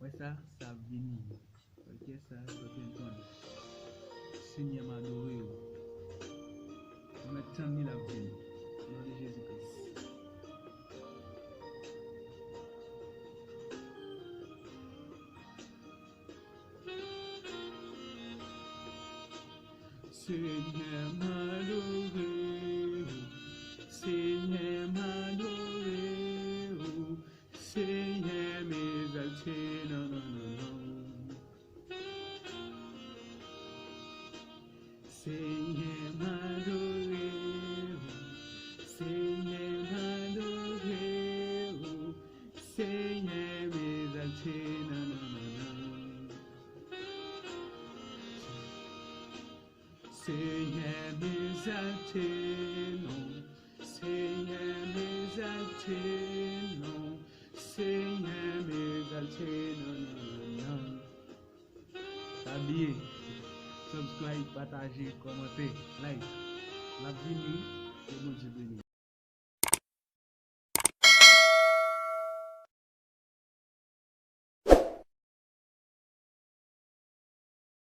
Ouais, ça vient. Ok, ça, c'est entendre. Seigneur m'a adoré. On a tant mis la vie. Au nom de Jésus-Christ. Seigneur m'a adoré. Seigneur m'a adoré. Seigneur m'exalté. Non, non, non, non. Seigneur m'a adoré. Seigneur m'a adoré. Seigneur m'exalté. Non, non, non, non. Seigneur m'exalté, non. Seigneur m'exalté, non. Seigneur m'exalté, non, non, non. Habillé, subscribe, partager, commenter, like. La vie, c'est bon,